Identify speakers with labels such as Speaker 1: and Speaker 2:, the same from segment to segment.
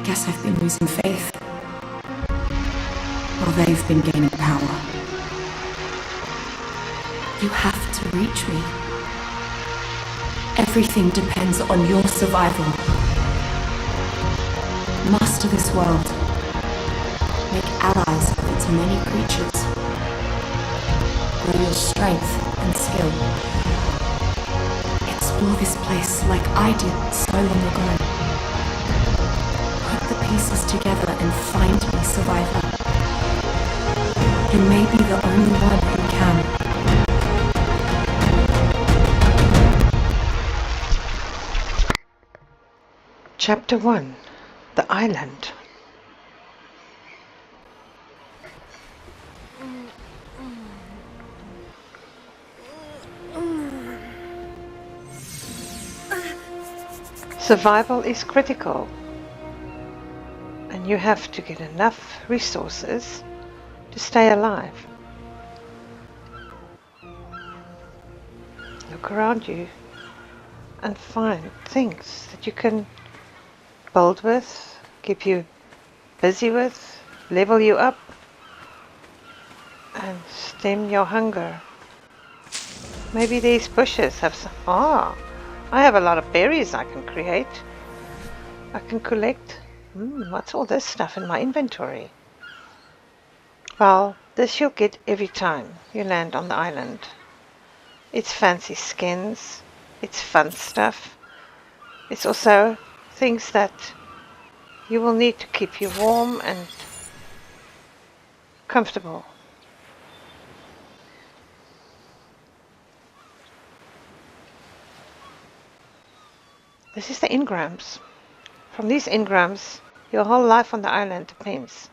Speaker 1: guess I've been losing faith. While they've been gaining power. You have to reach me. Everything depends on your survival. Master this world. Make allies of its many creatures. Grow your strength and skill. Explore this place like I did so long ago. Put the pieces together and find me, survivor. You may be the only one who can.
Speaker 2: Chapter 1. The Island. Survival is critical, and you have to get enough resources to stay alive. Look around you and find things that you can build with, keep you busy with, level you up, and stem your hunger. Maybe these bushes have some... I have a lot of berries I can create. I can collect. What's all this stuff in my inventory? Well, this you'll get every time you land on the island. It's fancy skins, it's fun stuff. It's also things that you will need to keep you warm and comfortable. This is the engrams. From these engrams, your whole life on the island depends.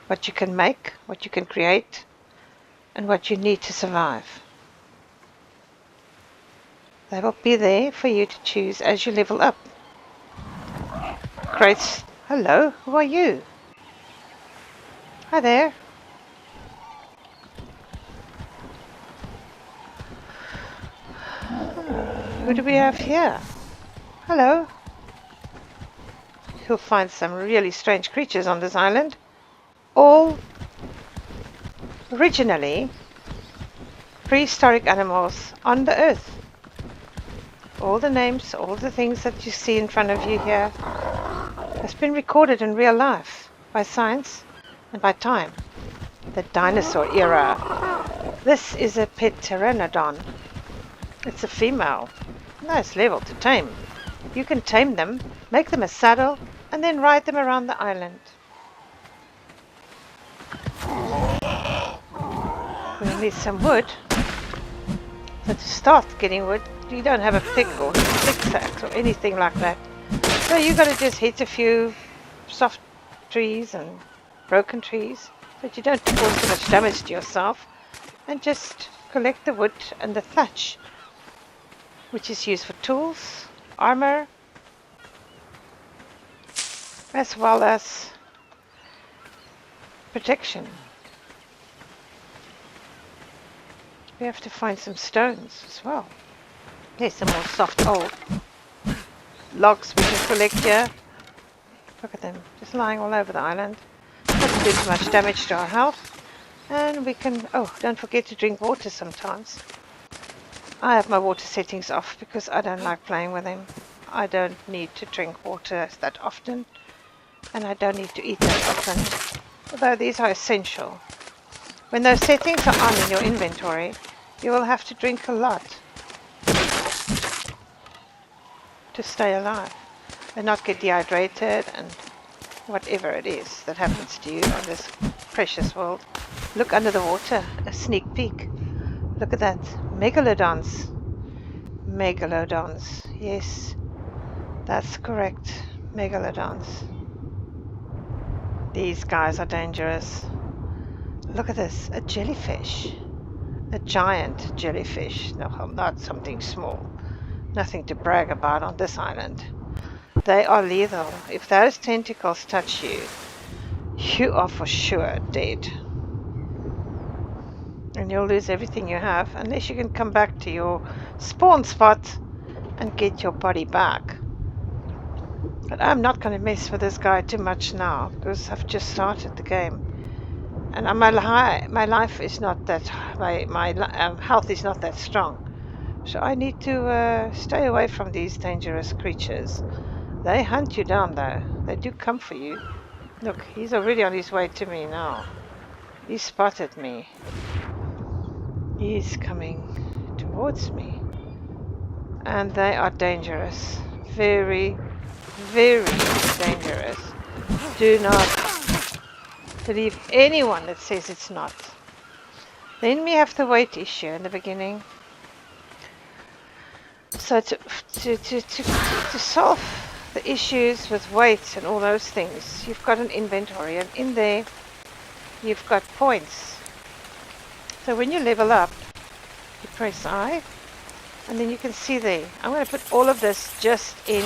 Speaker 2: What you can make, what you can create, and what you need to survive. They will be there for you to choose as you level up. Crates. Hello, who are you? Hi there. Who do we have here? Hello. You'll find some really strange creatures on this island. All originally prehistoric animals on the earth. All the names, all the things that you see in front of you here has been recorded in real life by science and by time. The dinosaur era. This is a pet pteranodon. It's a female. Nice level to tame. You can tame them, make them a saddle, and then ride them around the island. We'll need some wood. So to start getting wood, you don't have a pick or pickaxe or anything like that. So you got to just hit a few soft trees and broken trees, but you don't cause too much damage to yourself, and just collect the wood and the thatch, which is used for tools, armor, as well as protection. We have to find some stones as well. There's some more soft old logs we can collect here. Look at them, just lying all over the island. Doesn't do too much damage to our health. And we can, don't forget to drink water sometimes. I have my water settings off because I don't like playing with them. I don't need to drink water that often. And I don't need to eat that often. Although these are essential. When those settings are on in your inventory, you will have to drink a lot to stay alive and not get dehydrated and whatever it is that happens to you on this precious world. Look under the water, a sneak peek. Look at that, megalodons. Megalodons, yes, that's correct, megalodons. These guys are dangerous. Look at this, a jellyfish. A giant jellyfish, no, not something small. Nothing to brag about on this island. They are lethal. If those tentacles touch you, you are for sure dead. And you'll lose everything you have unless you can come back to your spawn spot and get your body back. But I'm not going to mess with this guy too much now because I've just started the game, and my life is not that my health is not that strong, so I need to stay away from these dangerous creatures. They hunt you down though. They do come for you. Look, he's already on his way to me now. He spotted me. He's coming towards me. And they are dangerous. Very, very dangerous. Do not believe anyone that says it's not. Then we have the weight issue in the beginning. So to solve the issues with weight and all those things, you've got an inventory, and in there you've got points. So when you level up, you press I, and then you can see there. I'm going to put all of this just in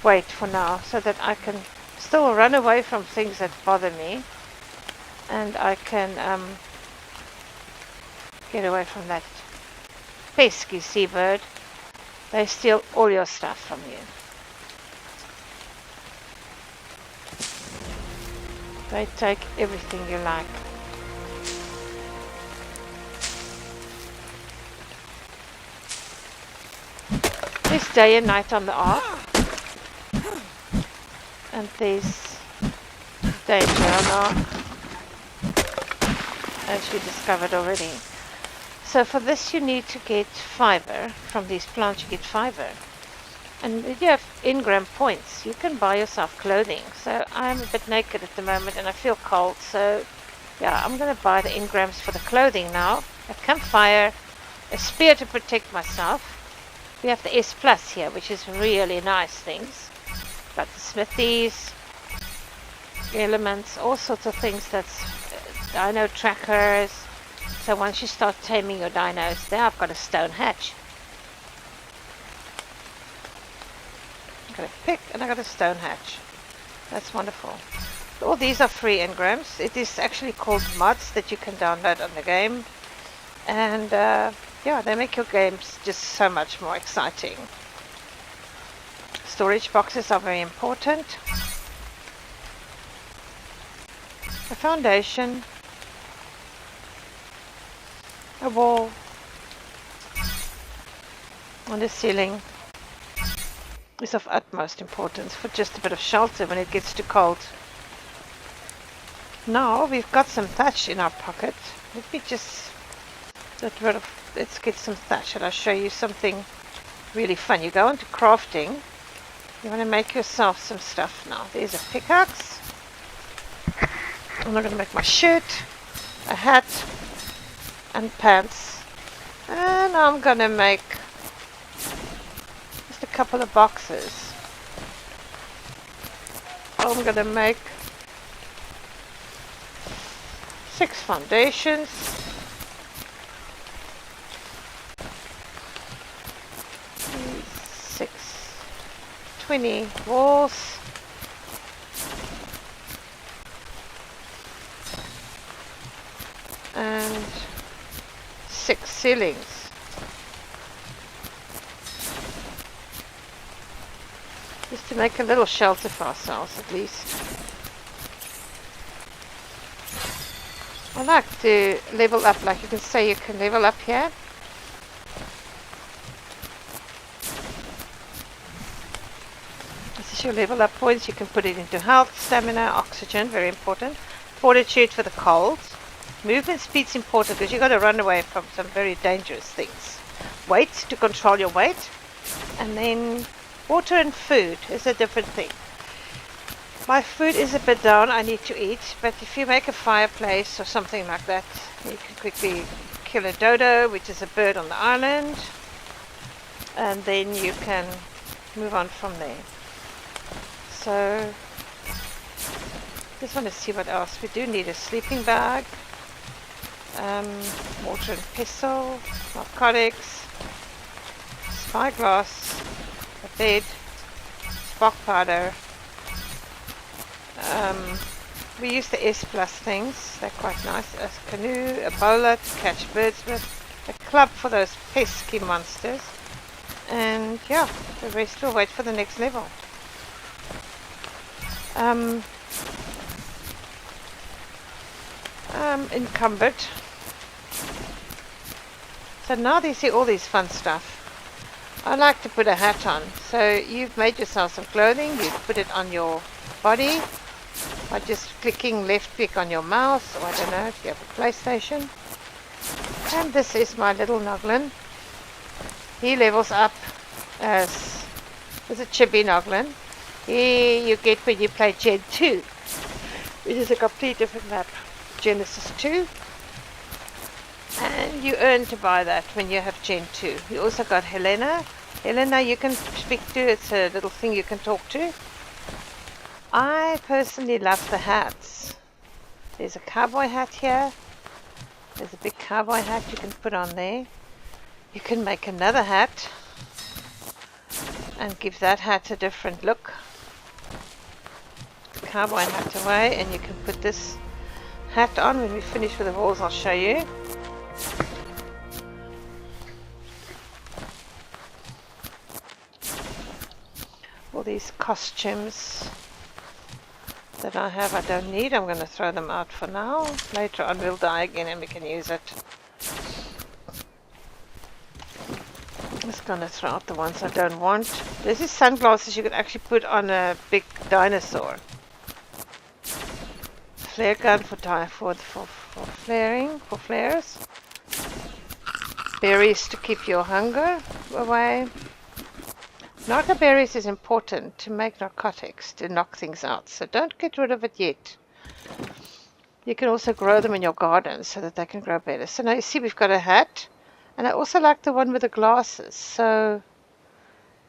Speaker 2: weight for now, so that I can still run away from things that bother me, and I can get away from that pesky seabird. They steal all your stuff from you. They take everything you like. There's day and night on the Ark, and there's danger on the Ark, as we discovered already. So for this you need to get fiber. From these plants you get fiber. And if you have engram points, you can buy yourself clothing. So I'm a bit naked at the moment and I feel cold, so yeah, I'm going to buy the engrams for the clothing now. A campfire, a spear to protect myself. We have the S Plus here, which is really nice things. Got the smithies, elements, all sorts of things. That's dino trackers. So once you start taming your dinos, there I've got a stone hatch. I've got a pick and I've got a stone hatch. That's wonderful. All these are free engrams. It is actually called mods that you can download on the game. And yeah, they make your games just so much more exciting. Storage boxes are very important. A foundation, a wall, and a ceiling is of utmost importance for just a bit of shelter when it gets too cold. Now we've got some thatch in our pocket. Let me just let's get some thatch and I'll show you something really fun. You go into crafting. You want to make yourself some stuff now. There's a pickaxe. I'm going to make my shirt, a hat, and pants. And I'm going to make just a couple of boxes. I'm going to make 6 foundations. 20 walls, and 6 ceilings. Just to make a little shelter for ourselves at least. I like to level up, like you can say you can level up here. Your level up points, you can put it into health, stamina, oxygen, very important. Fortitude for the cold. Movement speed's important because you've got to run away from some very dangerous things. Weight, to control your weight. And then water and food is a different thing. My food is a bit down, I need to eat, but if you make a fireplace or something like that, you can quickly kill a dodo, which is a bird on the island, and then you can move on from there. So, just want to see what else. We do need a sleeping bag, mortar and pestle, narcotics, spyglass, a bed, spark powder. We use the S Plus things, they're quite nice. A canoe, a bowler to catch birds with, a club for those pesky monsters, and yeah, the rest will wait for the next level. encumbered. So now they see all this fun stuff. I like to put a hat on. So you've made yourself some clothing, you put it on your body by just clicking left click on your mouse, or I don't know if you have a PlayStation. And this is my little Noglin. He levels up as a chibi Noglin. Here you get when you play Gen 2, which is a complete different map. Genesis 2. And you earn to buy that when you have Gen 2. You also got Helena. Helena you can speak to, it's a little thing you can talk to. I personally love the hats. There's a cowboy hat here. There's a big cowboy hat you can put on there. You can make another hat and give that hat a different look. The cowboy hat away, and you can put this hat on. When we finish with the walls, I'll show you. All these costumes that I have I don't need. I'm going to throw them out for now. Later on we'll die again and we can use it. I'm just going to throw out the ones I don't want. This is sunglasses you could actually put on a big dinosaur. Flare gun for flaring, for flares. Berries to keep your hunger away. Narco berries is important to make narcotics, to knock things out, so don't get rid of it yet. You can also grow them in your garden so that they can grow better. So now you see we've got a hat, and I also like the one with the glasses. So,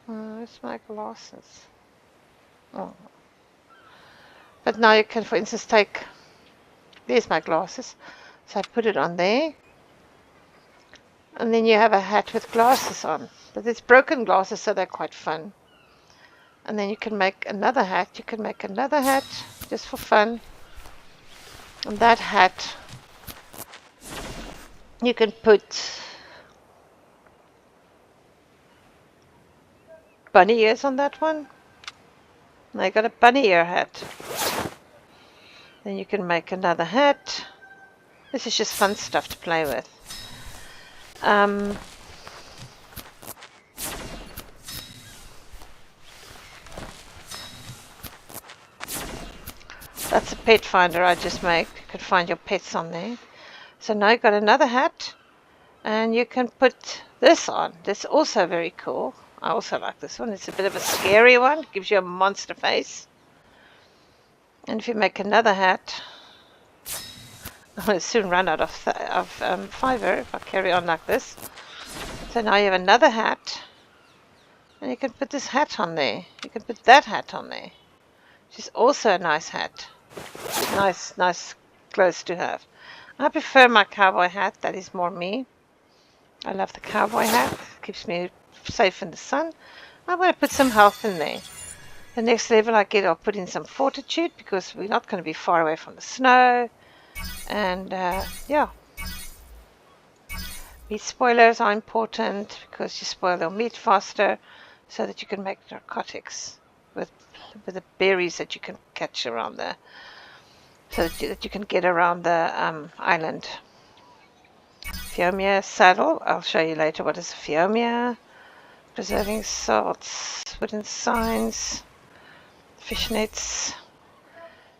Speaker 2: where's my glasses? Oh. But now you can, for instance, take, there's my glasses, so I put it on there, and then you have a hat with glasses on. But it's broken glasses, so they're quite fun. And then you can make another hat. You can make another hat just for fun. And that hat, you can put bunny ears on that one. Now you got a bunny ear hat. Then you can make another hat. This is just fun stuff to play with. That's a pet finder I just made. You could find your pets on there. So now you've got another hat, and you can put this on. This is also very cool. I also like this one. It's a bit of a scary one. It gives you a monster face. And if you make another hat, I'm going to soon run out of fiber if I carry on like this. So now you have another hat, and you can put this hat on there. You can put that hat on there, which is also a nice hat. Nice clothes to have. I prefer my cowboy hat. That is more me. I love the cowboy hat. It keeps me safe in the sun. I'm going to put some health in there. The next level I get, I'll put in some fortitude, because we're not going to be far away from the snow. And yeah. Meat spoilers are important, because you spoil your meat faster, so that you can make narcotics with the berries that you can catch around there, so that you can get around the island. Phiomia saddle, I'll show you later what is a phiomia. Preserving salts, wooden signs, fishnets.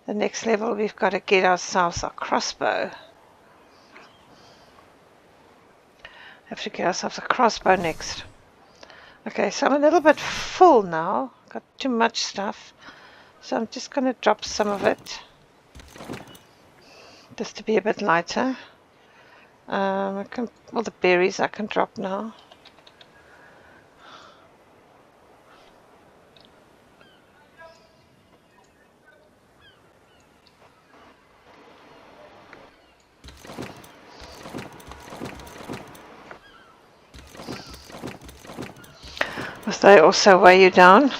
Speaker 2: The next level we've got to get ourselves a crossbow. Have to get ourselves a crossbow next. Okay, so I'm a little bit full now. Got too much stuff. So I'm just going to drop some of it, just to be a bit lighter. All the berries I can drop now. Because they also weigh you down.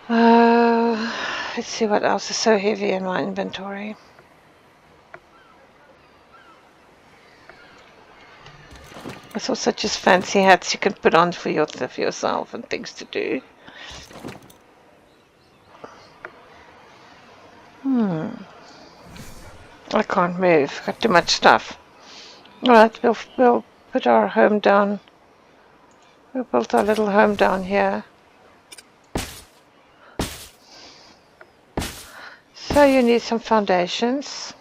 Speaker 2: Let's see what else is so heavy in my inventory. There's also just fancy hats you can put on for yourself and things to do. I can't move. Got too much stuff. Alright, we'll put our home down. We built our little home down here. So you need some foundations.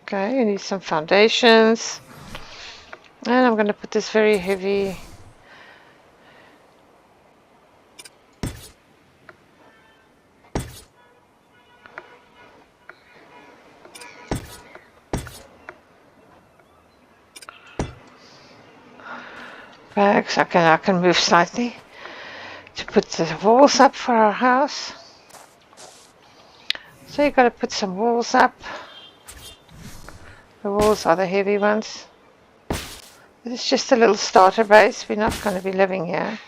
Speaker 2: Okay, you need some foundations. And I'm going to put this very heavy bags. I can move slightly to put the walls up for our house. So you've got to put some walls up. The walls are the heavy ones. It's just a little starter base. We're not going to be living here.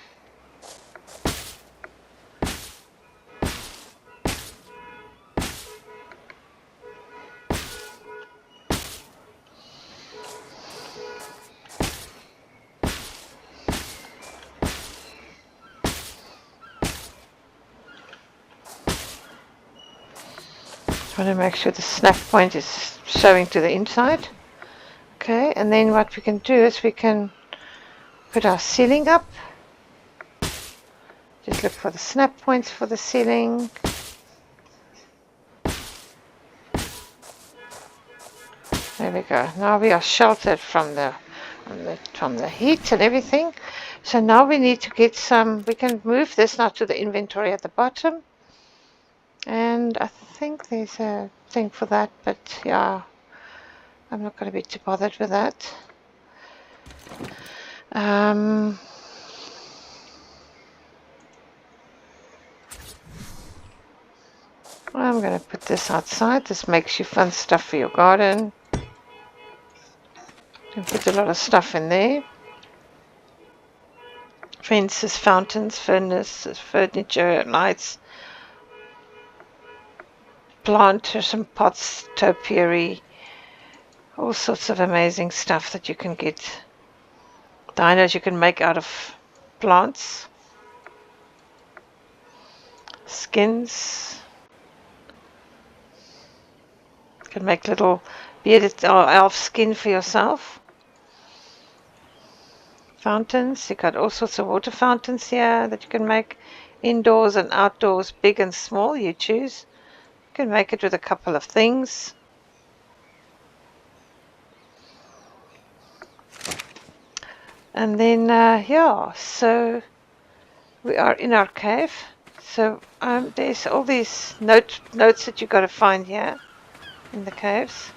Speaker 2: I want to make sure the snap point is showing to the inside. Okay, and then what we can do is we can put our ceiling up. Just look for the snap points for the ceiling. There we go. Now we are sheltered from the heat and everything. So now we need to get some. We can move this now to the inventory at the bottom. And I think there's a thing for that, but yeah, I'm not going to be too bothered with that. I'm going to put this outside. This makes you fun stuff for your garden. You can put a lot of stuff in there. Fences, fountains, furnaces, furniture, lights, plant some pots, topiary, all sorts of amazing stuff that you can get. Dinos you can make out of plants. Skins. You can make little bearded or elf skin for yourself. Fountains. You got all sorts of water fountains here that you can make indoors and outdoors, big and small, you choose. You can make it with a couple of things. And then, yeah, so we are in our cave. So there's all these notes that you've got to find here in the caves.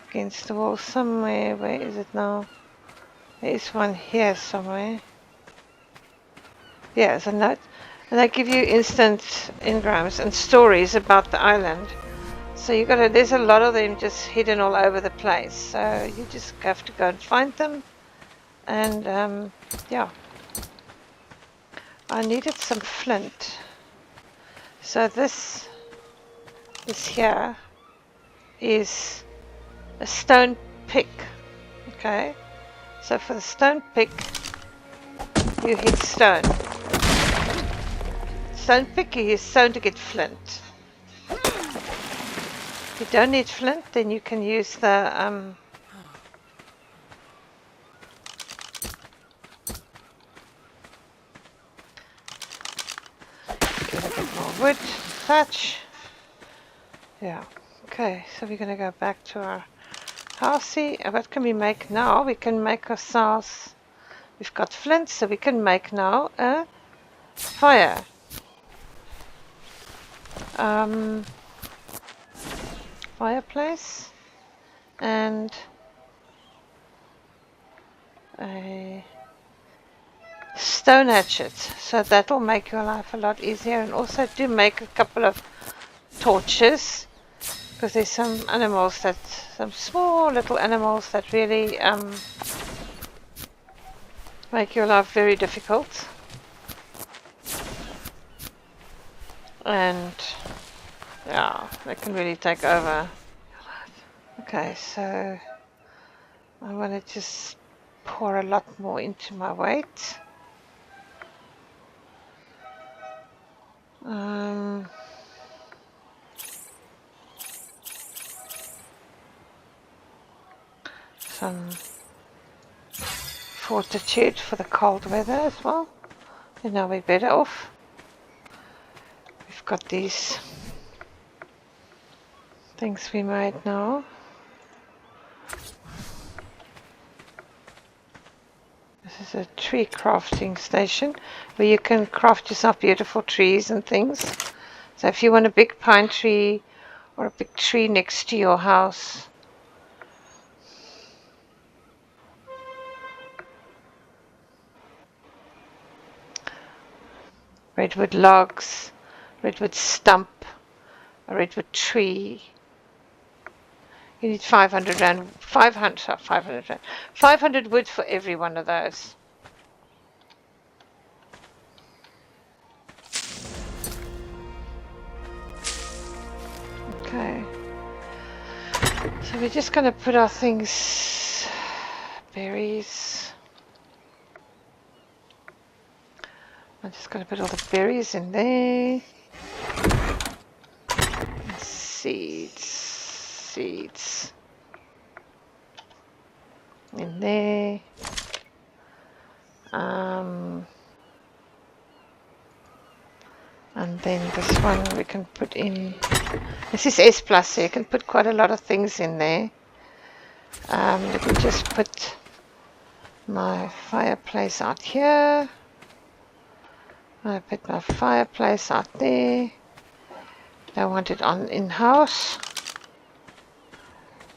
Speaker 2: Against the wall somewhere. Where is it now? There's one here somewhere. Yeah, there's a note. And they give you instant engrams and stories about the island. So you gotta, there's a lot of them just hidden all over the place. So you just have to go and find them. And yeah. I needed some flint. So this here is a stone pick. Okay. So for the stone pick, you hit stone. Stone pick, you use stone to get flint. If you don't need flint, then you can use the get a bit more wood, thatch. Yeah. Okay, so we're gonna go back to our housey. What can we make now? We can make ourselves. We've got flint, so we can make now a fire. Fireplace and a stone hatchet, so that will make your life a lot easier. And also do make a couple of torches, because there's some animals that, some small little animals that really make your life very difficult. And yeah, they can really take over. Okay, so I want to just pour a lot more into my weight. Some fortitude for the cold weather as well. And now we're better off. We've got these things we made now. This is a tree crafting station where you can craft yourself beautiful trees and things. So if you want a big pine tree or a big tree next to your house, redwood logs, redwood stump, a redwood tree. You need 500 rand, 500 wood for every one of those. Okay. So we're just going to put our things, berries. I'm just going to put all the berries in there. And seeds in there. And then this one we can put in. This is S plus, so you can put quite a lot of things in there. Let me just put my fireplace out here. I put my fireplace out there. I want it on in-house.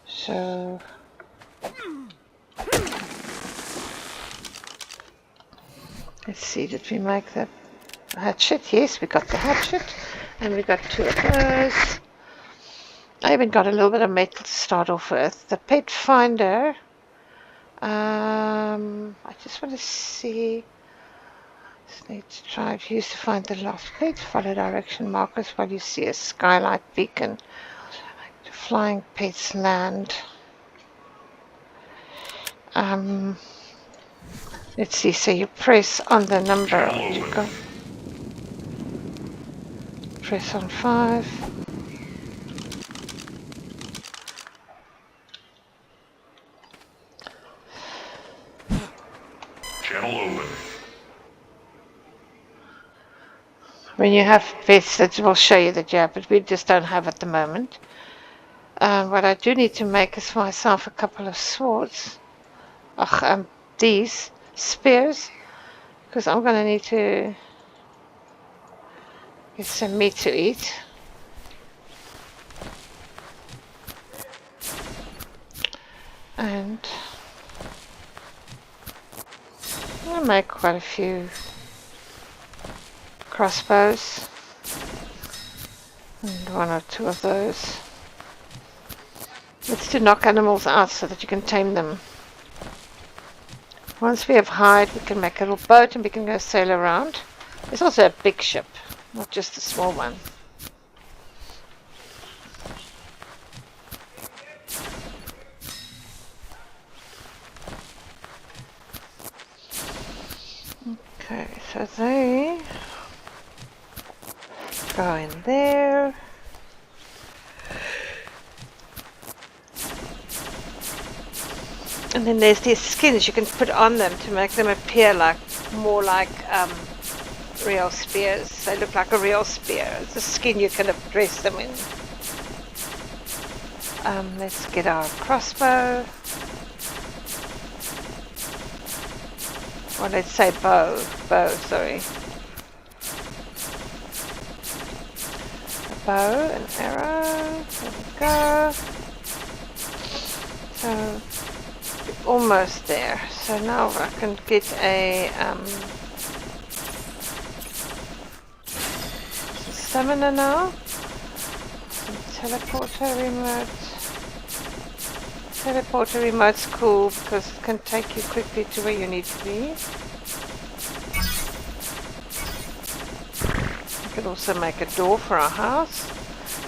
Speaker 2: So let's see, did we make the hatchet? Yes, we got the hatchet. And we got 2 of those. I even got a little bit of metal to start off with. The pet finder. I just want to see. Just need to try to use to find the lost pet. Follow direction markers while you see a skylight beacon. The flying pets land. Let's see. So you press on the number. You go. Press on 5.
Speaker 3: Channel open.
Speaker 2: When you have pets, that will show you the job, but we just don't have at the moment. What I do need to make is for myself a couple of swords. These spears, because I'm going to need to get some meat to eat. And I'll make quite a few crossbows. And 1 or 2 of those. It's to knock animals out so that you can tame them. Once we have hide, we can make a little boat and we can go sail around. There's also a big ship, not just a small one. Okay, so they go in there. And then there's these skins you can put on them to make them appear more like real spears. They look like a real spear. It's a skin you can dress them in. Let's get our crossbow. Or let's say bow, sorry. A bow, an arrow, there we go. So, we're almost there. So now I can get a stamina now. Some teleporter remote. Teleporter remote's cool because it can take you quickly to where you need to be. You can also make a door for our house.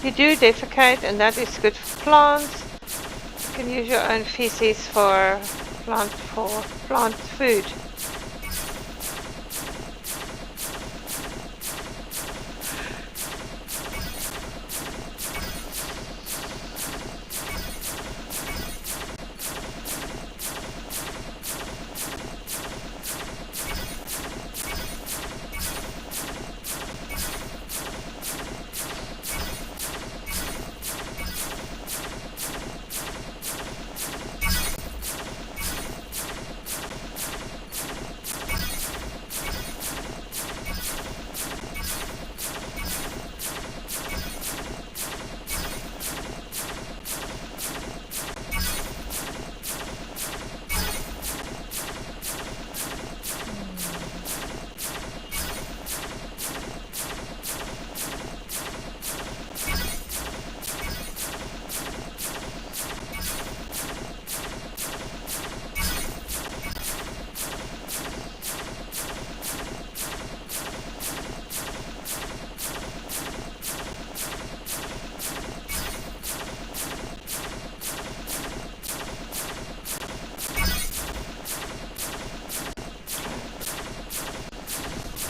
Speaker 2: You do defecate, and that is good for plants. You can use your own feces for plant food.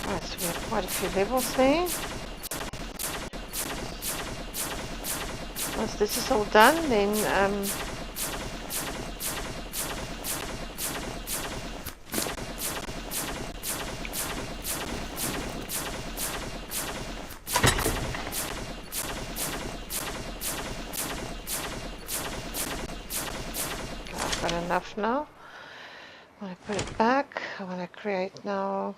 Speaker 2: Right, so we have quite a few levels there. Once this is all done, then I've got enough now. I want to put it back. I want to create now.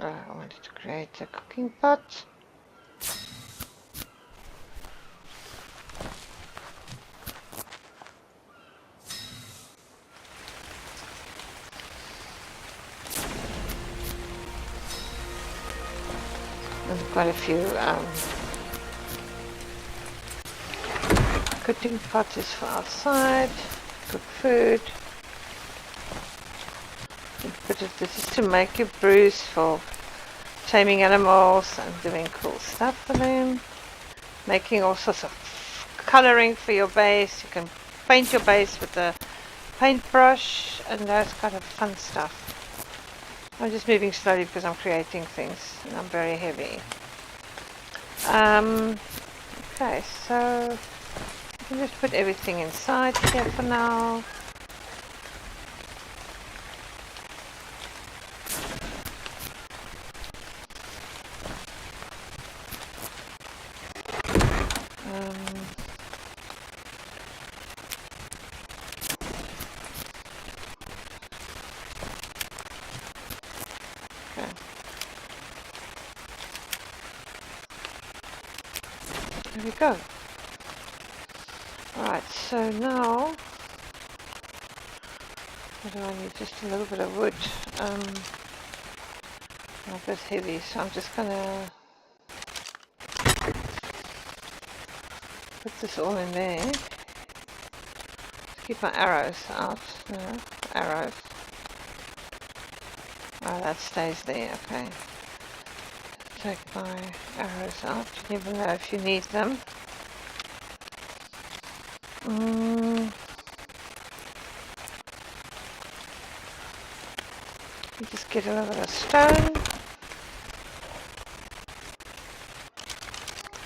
Speaker 2: I wanted to create a cooking pot. And quite a few cooking pots is for outside, cook food. But this is to make your brews for taming animals and doing cool stuff for them. Making all sorts of coloring for your base. You can paint your base with a paintbrush and that's kind of fun stuff. I'm just moving slowly because I'm creating things and I'm very heavy. Okay, so you can just put everything inside here for now. There we go. Alright, so now what do I need? Just a little bit of wood. A bit heavy, so I'm just gonna put this all in there. Keep my arrows out. No, arrows. Oh, that stays there, okay. Take my arrows out. You never know if you need them. You just get a little bit of stone.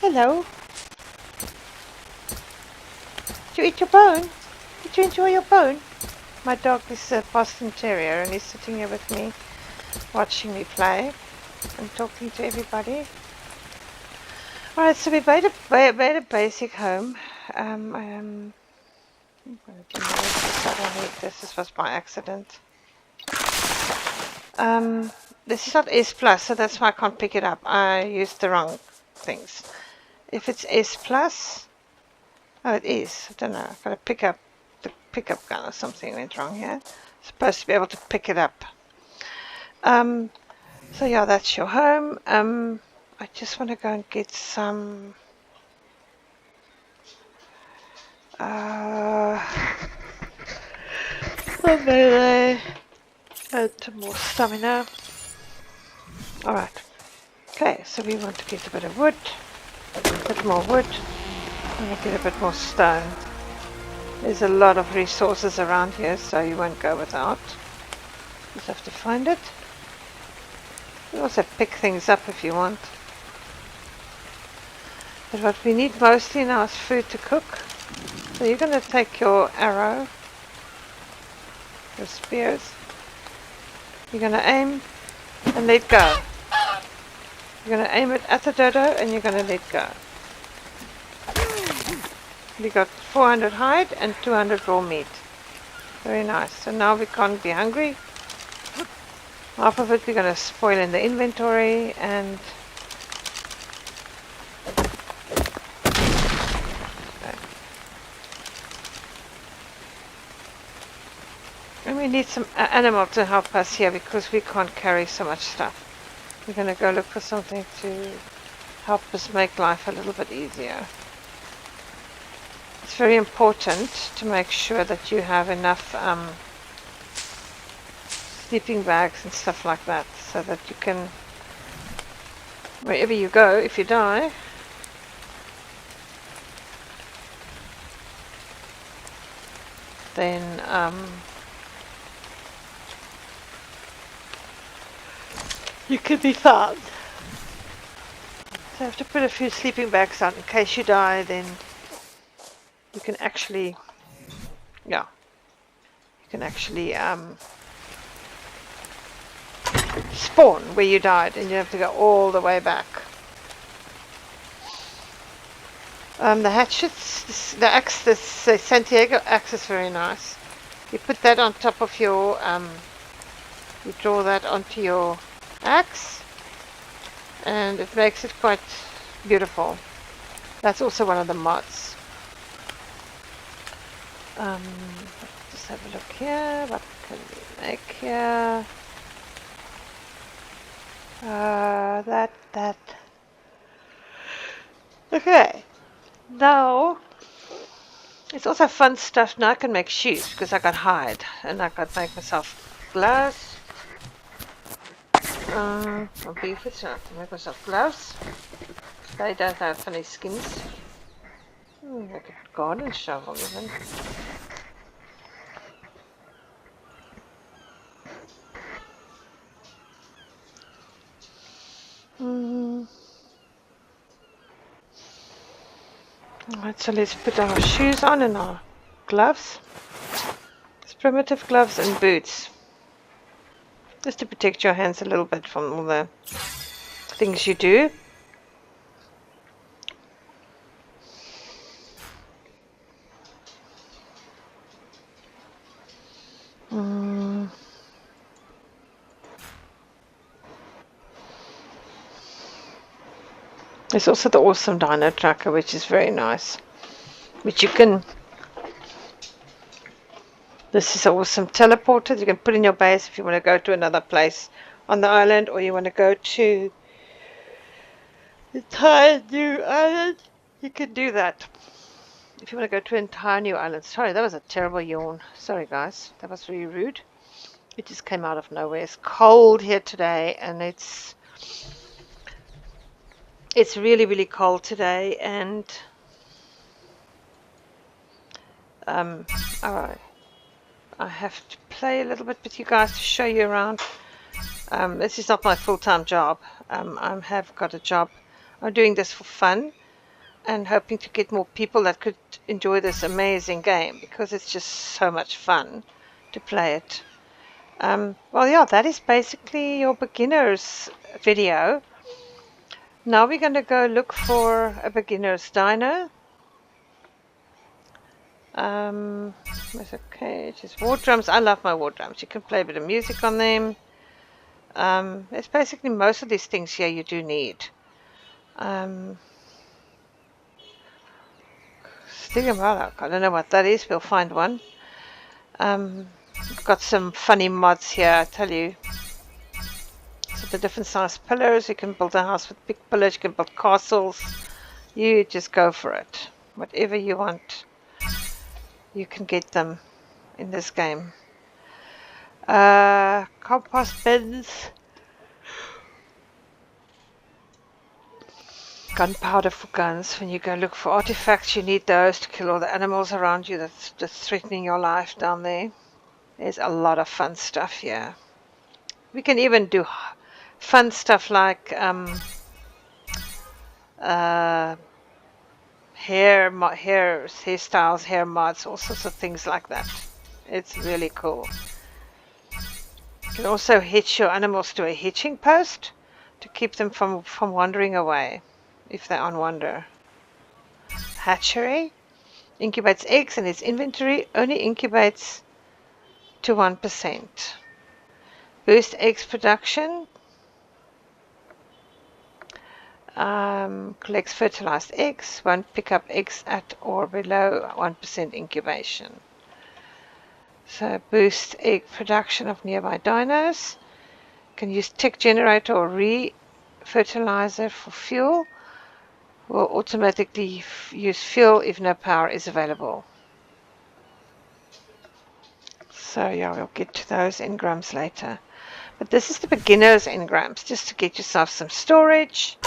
Speaker 2: Hello. Did you eat your bone? Did you enjoy your bone? My dog is a Boston Terrier and he's sitting here with me, watching me play and talking to everybody. Alright, so we made a basic home. I'm going to delete this. This was by accident. This is not S plus, so that's why I can't pick it up. I used the wrong things. If it's S plus, oh, it is. I don't know. I've got to pick up the pickup gun or something went wrong here. Supposed to be able to pick it up. So yeah, that's your home. I just want to go and get some melee and more stamina. Alright. Okay, so we want to get a bit of wood, a bit more wood, and we'll get a bit more stone. There's a lot of resources around here, so you won't go without. Just have to find it. You also pick things up if you want. But what we need mostly now is food to cook. So you're going to take your arrow, your spears, you're going to aim and let go. You're going to aim it at the dodo and you're going to let go. We got 400 hide and 200 raw meat. Very nice. So now we can't be hungry. Half of it we're going to spoil in the inventory and we need some animal to help us here because we can't carry so much stuff. We're going to go look for something to help us make life a little bit easier. It's very important to make sure that you have enough sleeping bags and stuff like that so that you can, wherever you go, if you die, then you could be found. So I have to put a few sleeping bags on in case you die, then you can actually, yeah, you can actually spawn where you died and you have to go all the way back. The hatchets, the axe, the Santiago axe is very nice. You put that on top of your, you draw that onto your axe and it makes it quite beautiful. That's also one of the mods. Just have a look here. What can we make here? That. Okay. Now, it's also fun stuff. Now I can make shoes because I got hide and I can make myself gloves. From beaver, so I can make myself gloves. They don't have funny skins. Like a garden shovel even. Alright, so let's put our shoes on and our gloves. It's primitive gloves and boots. Just to protect your hands a little bit from all the things you do. There's also the awesome dino tracker, which is very nice. Which you can... This is an awesome teleporter that you can put in your base if you want to go to another place on the island, or you want to go to the entire new island. You can do that. If you want to go to an entire new island. Sorry, that was a terrible yawn. Sorry, guys. That was really rude. It just came out of nowhere. It's cold here today, and it's really, really cold today, and alright. I have to play a little bit with you guys to show you around. This is not my full-time job. I have got a job. I'm doing this for fun and hoping to get more people that could enjoy this amazing game because it's just so much fun to play it. Well, yeah, that is basically your beginner's video. Now we're going to go look for a beginner's dino. There's a cage, it's war drums. I love my war drums. You can play a bit of music on them. It's basically most of these things here you do need. Stigamalak, I don't know what that is. We'll find one. We've got some funny mods here, I tell you. So the different size pillars. You can build a house with big pillars. You can build castles. You just go for it. Whatever you want, you can get them in this game. Compost bins. Gunpowder for guns. When you go look for artifacts, you need those to kill all the animals around you that's threatening your life down there. There's a lot of fun stuff here. We can even do fun stuff like hairstyles, hair mods, all sorts of things like that. It's really cool. You can also hitch your animals to a hitching post to keep them from wandering away if they're on wander. Hatchery incubates eggs and its inventory only incubates to 1%. Boost eggs production. Collects fertilized eggs. Won't pick up eggs at or below 1% incubation. So boost egg production of nearby dinos. Can use tick generator or re-fertilizer for fuel. Will automatically use fuel if no power is available. So yeah, we'll get to those engrams later. But this is the beginner's engrams, just to get yourself some storage,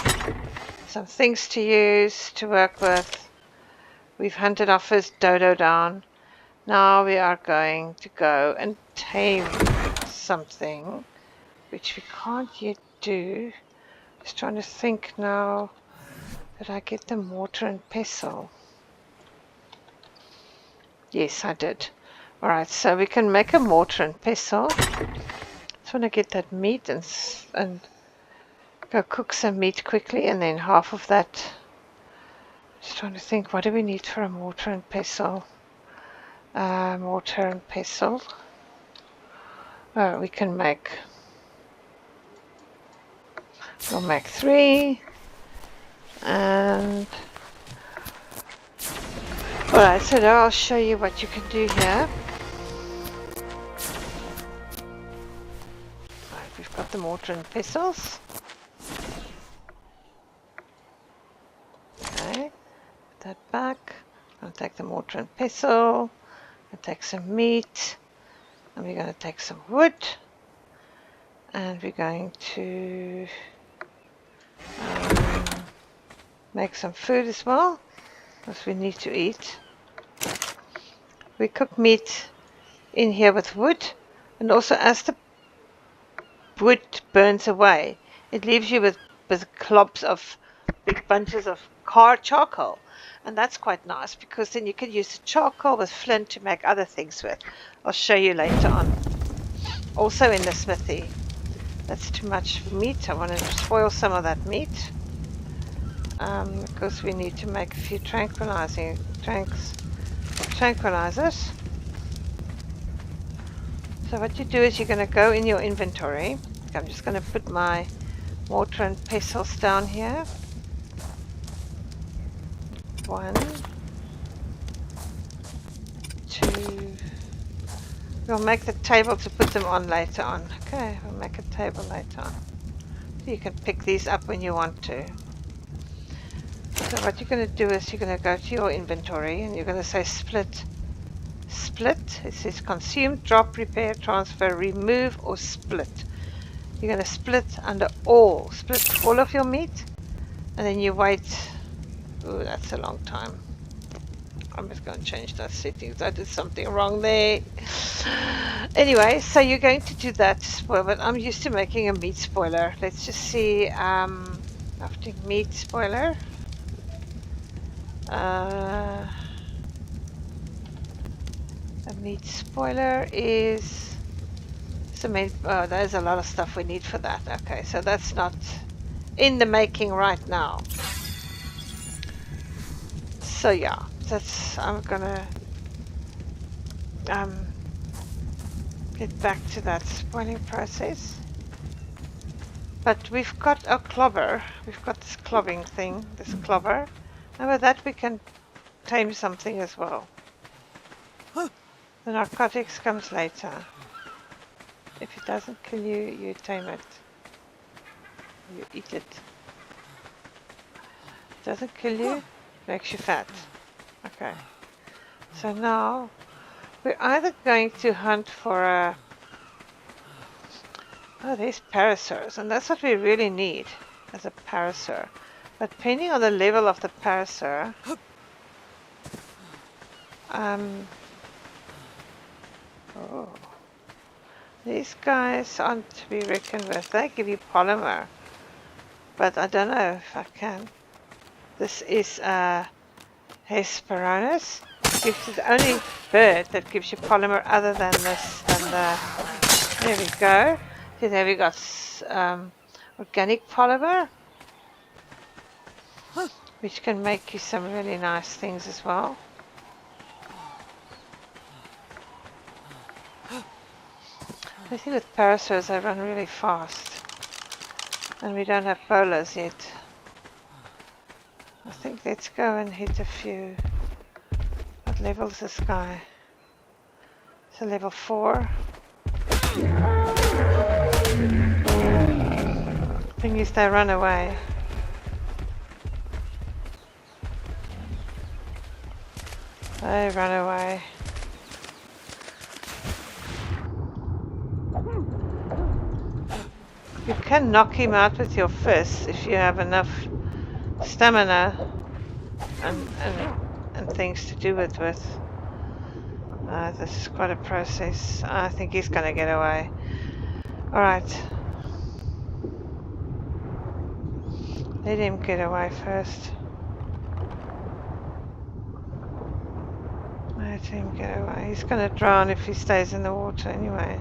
Speaker 2: some things to use, to work with. We've hunted our first dodo down. Now we are going to go and tame something, which we can't yet do, just trying to think now, did I get the mortar and pestle? Yes, I did. Alright, so we can make a mortar and pestle. Just want to get that meat and go cook some meat quickly, and then half of that. Just trying to think, what do we need for a mortar and pestle? Mortar and pestle. Oh, we can make. We'll make 3. And alright, so now I'll show you what you can do here. Right, we've got the mortar and pestles. Okay, put that back. I'll take the mortar and pestle. I'll take some meat. And we're going to take some wood. And we're going to make some food as well, because we need to eat. We cook meat in here with wood, and also as the wood burns away, it leaves you with clops of big bunches of charcoal, and that's quite nice, because then you can use the charcoal with flint to make other things with. I'll show you later on. Also in the smithy. That's too much meat. I want to spoil some of that meat, because we need to make a few tranquilizers. So what you do is you're going to go in your inventory. I'm just going to put my mortar and pestles down here. 1, 2. We'll make the table to put them on later on. Okay, we'll make a table later on. So you can pick these up when you want to. So what you're going to do is you're going to go to your inventory and you're going to say split. Split. It says consume, drop, repair, transfer, remove, or split. You're going to split under all. Split all of your meat, and then you wait. Oh, that's a long time. I'm just going to change that settings. I did something wrong there. Anyway, so you're going to do that to spoil, but I'm used to making a meat spoiler. Let's just see. After meat spoiler. A meat spoiler is cement. Oh, there's a lot of stuff we need for that. Okay, so that's not in the making right now. So yeah, I'm gonna get back to that spoiling process. But we've got our clobber. We've got this clobbing thing, this clobber, and with that we can tame something as well. The narcotics comes later. If it doesn't kill you, you tame it. You eat it. It doesn't kill you, makes you fat. Okay. So now we're either going to hunt for a... Oh, there's parasaurs, and that's what we really need as a parasaur. But depending on the level of the parasaur, oh, these guys aren't to be reckoned with. They give you polymer, but I don't know if I can. This is Hesperornis. It's the only bird that gives you polymer other than this. There we go. So there we got organic polymer, which can make you some really nice things as well. I think with parasaurs they run really fast, and we don't have polars yet. I think let's go and hit a few. What level is this guy? So level 4. Thing is they run away. They run away. You can knock him out with your fists if you have enough stamina and things to do it with. This is quite a process. I think he's going to get away. Alright. Let him get away first. Let him get away. He's gonna drown if he stays in the water anyway.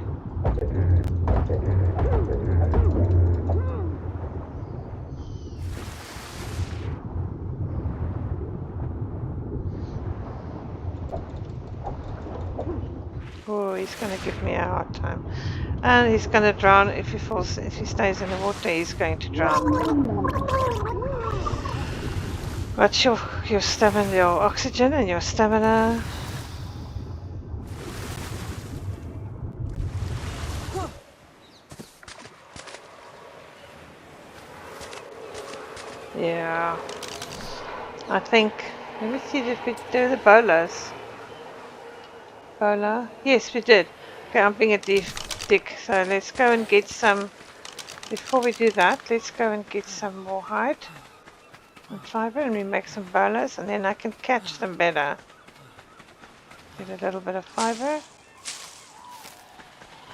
Speaker 2: Oh, he's gonna give me a hard time. And he's gonna drown if he stays in the water, he's going to drown. What's your stamina, your oxygen and your stamina? Yeah. I think, let me see if we do the bolas. Bola? Yes, we did. Okay, I'm being a dick. So let's go and get some, before we do that, let's go and get some more hide and fiber and we make some bolas and then I can catch them better. Get a little bit of fiber.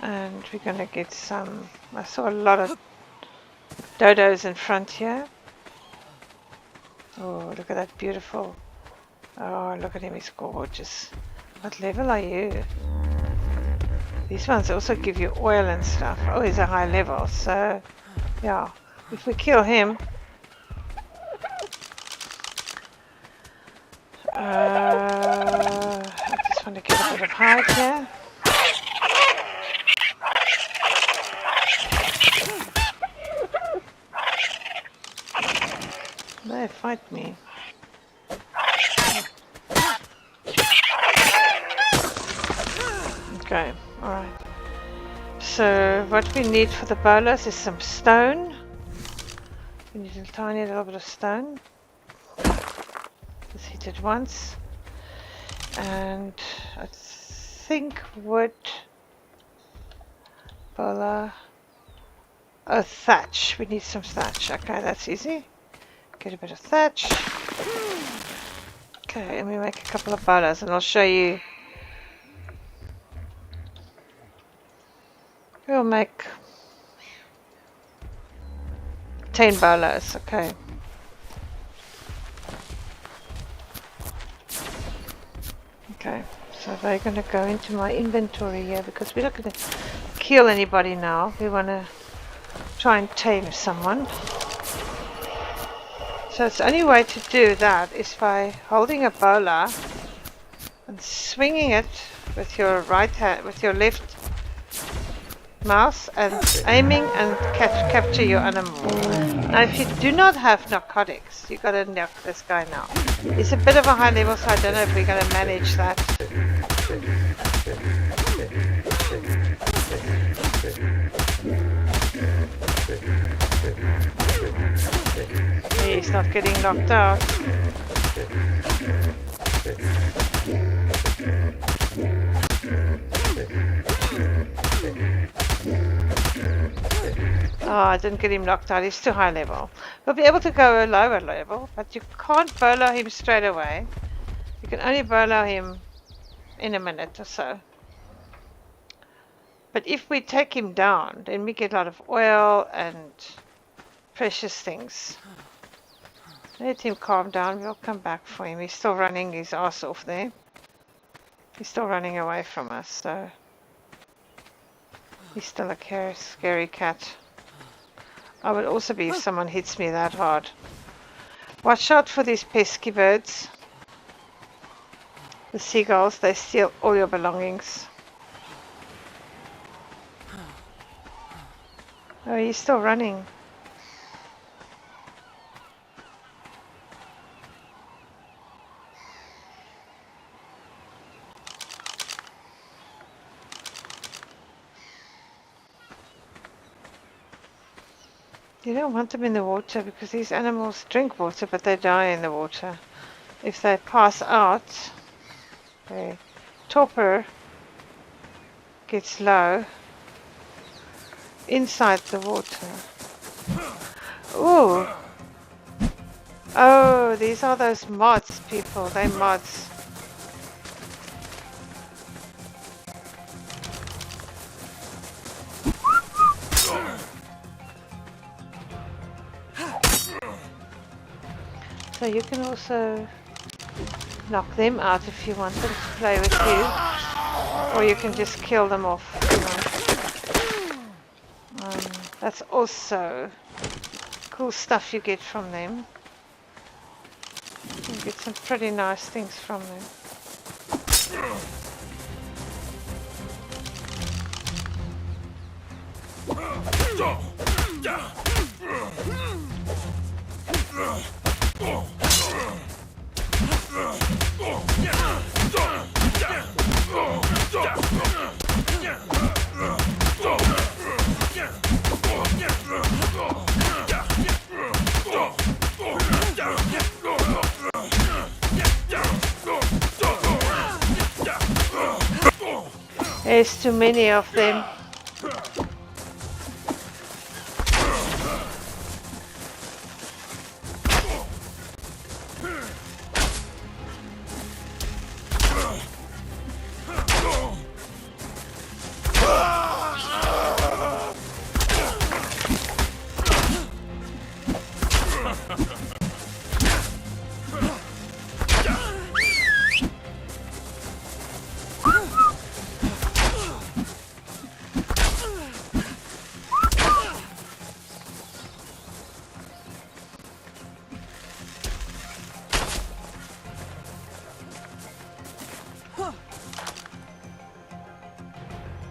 Speaker 2: And we're going to get some, I saw a lot of dodos in front here. Oh, look at that beautiful, oh, look at him, he's gorgeous. What level are you? These ones also give you oil and stuff. Oh, he's a high level, so yeah, if we kill him, I just want to get a bit of hide here. They fight me. Okay, alright. So what we need for the bolas is some stone. We need a tiny little bit of stone. Just hit it once. And I think wood, bola, oh, thatch. We need some thatch. Okay, that's easy. Get a bit of thatch. Okay, and we make a couple of bolas and I'll show you. We'll make 10 bolas, okay. Okay, so they're going to go into my inventory here because we're not going to kill anybody now. We want to try and tame someone. So the only way to do that is by holding a bola and swinging it with your right hand, with your left mouse and aiming and capture your animal. Now if you do not have narcotics, you gotta knock this guy now. It's a bit of a high level, so I don't know if we're gonna manage that. He's not getting knocked out. Oh, I didn't get him knocked out. He's too high level. We'll be able to go a lower level, but you can't bolo him straight away. You can only bolo him in a minute or so. But if we take him down, then we get a lot of oil and precious things. Let him calm down. We'll come back for him. He's still running his ass off there. He's still running away from us, so he's still a scary cat. I would also be if someone hits me that hard. Watch out for these pesky birds. The seagulls, they steal all your belongings. Oh, he's still running. You don't want them in the water because these animals drink water but they die in the water. If they pass out, their torpor gets low inside the water. Ooh! Oh, these are those mods, people. They're mods. So you can also knock them out if you want them to play with you, or you can just kill them off if you want. That's also cool stuff you get from them. You get some pretty nice things from them. There's too many of them.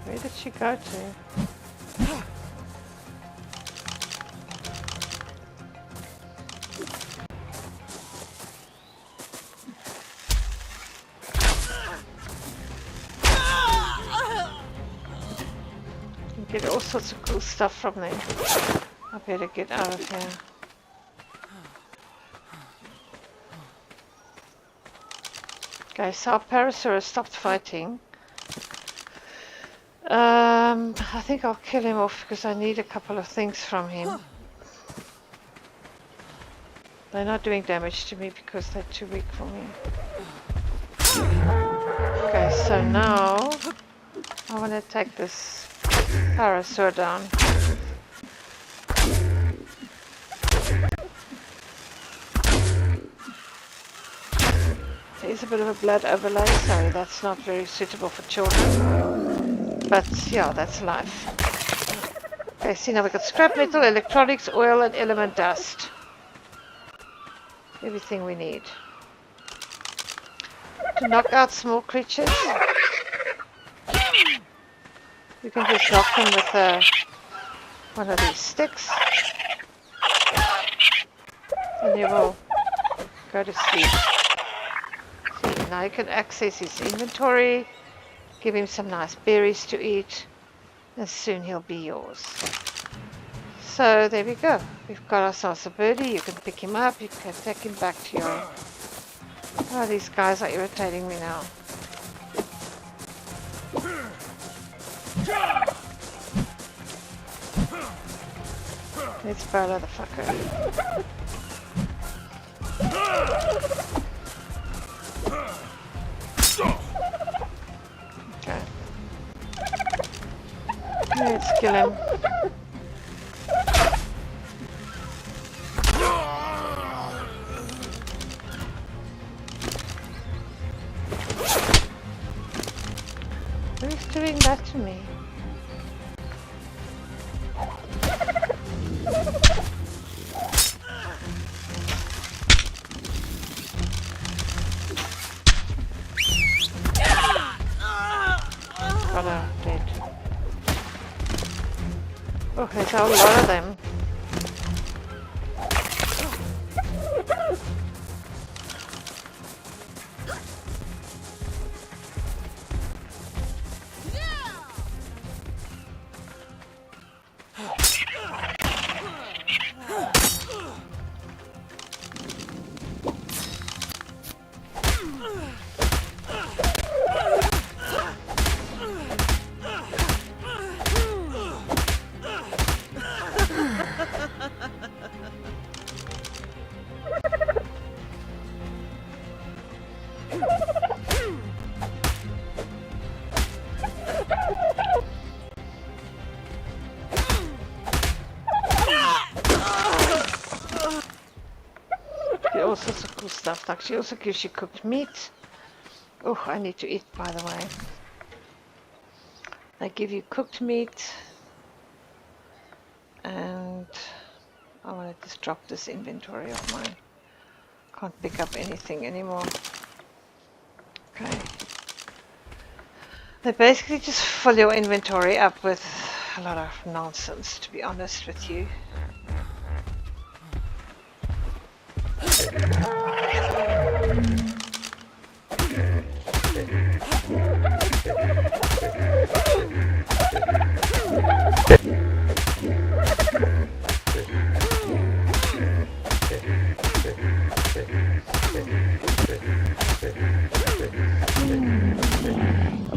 Speaker 2: Where did she go to? You get all sorts of cool stuff from them. I better get out of here. Okay, so our Parasaurus stopped fighting. I think I'll kill him off because I need a couple of things from him. They're not doing damage to me because they're too weak for me. Okay, so now I want to take this Parasaur down. There is a bit of a blood overlay, so that's not very suitable for children. But yeah, that's life. Okay, see now we've got scrap metal, electronics, oil and element dust. Everything we need. To knock out small creatures, you can just knock them with one of these sticks. And they will go to sleep. See, now you can access his inventory. Give him some nice berries to eat, and soon he'll be yours. So there we go. We've got ourselves a birdie. You can pick him up. You can take him back to your... Oh, these guys are irritating me now. Let's burrow the fucker. Okay. Let's kill him. Who's doing that to me? Dead. Oh, there's a lot of them. stuff. Like she also gives you cooked meat. Oh, I need to eat, by the way. They give you cooked meat. And I want to just drop this inventory of mine. Can't pick up anything anymore. Okay. They basically just fill your inventory up with a lot of nonsense, to be honest with you.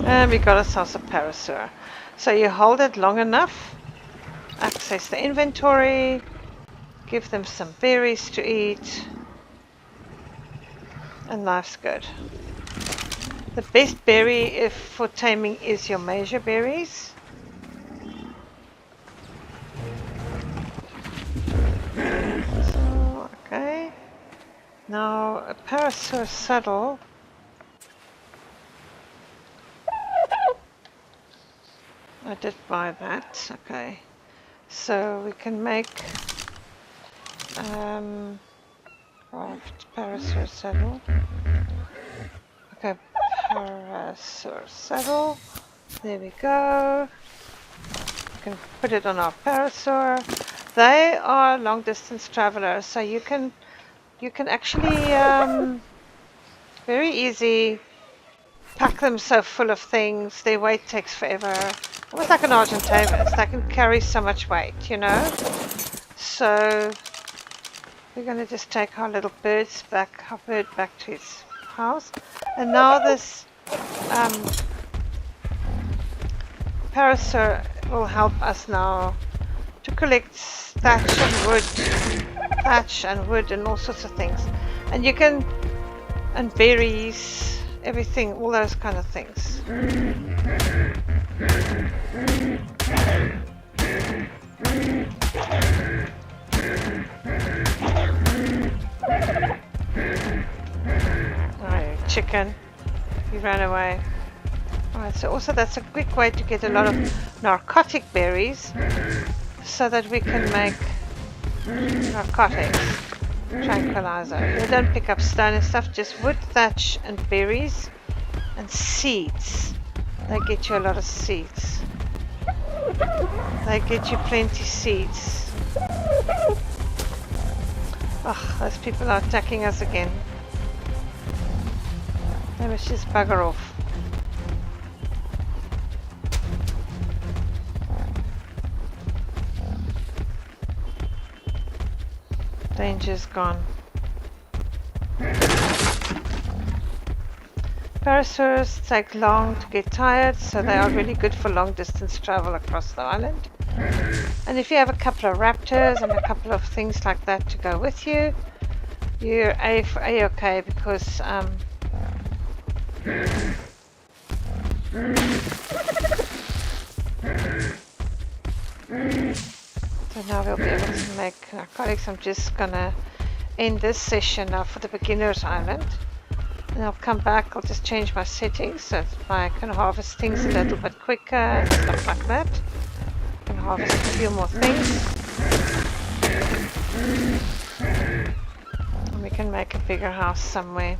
Speaker 2: And we got ourselves a parasaur. So you hold it long enough, access the inventory, give them some berries to eat, and life's good. The best berry for taming is your major berries. So, okay. Now a parasaur saddle. I did buy that. Okay. So we can make parasaur saddle. Okay, parasaur saddle. There we go. We can put it on our parasaur. They are long distance travelers, so you can actually very easy pack them so full of things. Their weight takes forever. Almost like an Argentavis. They can carry so much weight, you know. So we're going to just take our little bird back to his house. And now this parasaur will help us now to collect thatch and wood and all sorts of things. And you can, and berries, everything, all those kind of things. Oh, chicken, you ran away. Alright, so also that's a quick way to get a lot of narcotic berries so that we can make narcotics, tranquilizer. You don't pick up stone and stuff, just wood, thatch and berries and seeds. They get you a lot of seeds. They get you plenty seeds. Oh, those people are attacking us again. They must just bugger off. Danger's gone. Parasaurs take long to get tired, so they are really good for long distance travel across the island. And if you have a couple of raptors and a couple of things like that to go with you, you're A-okay because so now we'll be able to make narcotics. I'm just gonna end this session now for the beginner's island. And I'll come back, I'll just change my settings so I can harvest things a little bit quicker and stuff like that. I can harvest a few more things. And we can make a bigger house somewhere.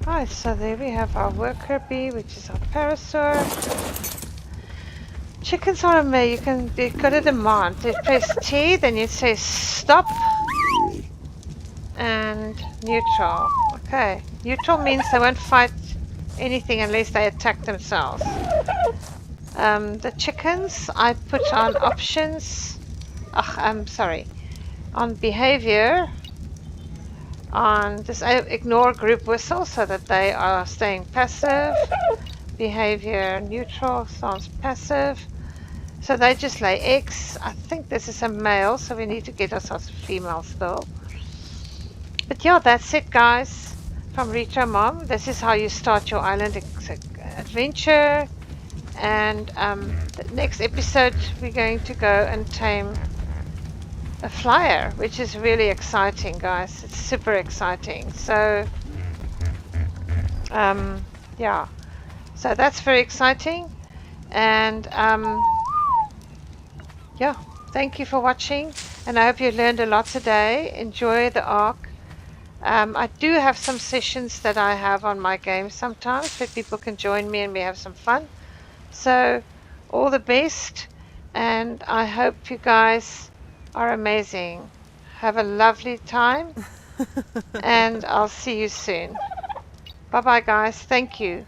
Speaker 2: Right, so there we have our worker bee, which is our parasaur. Chickens are amazing. You've got a demand. You press T, then you say stop and neutral. Okay, neutral means they won't fight anything unless they attack themselves. The chickens I put on options. On behavior. On just ignore group whistle so that they are staying passive. Behavior neutral sounds passive. So they just lay eggs. I think this is a male, so we need to get ourselves a female still. But yeah, that's it, guys. From Retro Mom, this is how you start your island adventure. And the next episode, we're going to go and tame a flyer, which is really exciting, guys. It's super exciting. So, yeah. So that's very exciting. And yeah, thank you for watching. And I hope you learned a lot today. Enjoy the Ark. I do have some sessions that I have on my game sometimes where people can join me and we have some fun. So, all the best, and I hope you guys are amazing. Have a lovely time, and I'll see you soon. Bye bye, guys. Thank you.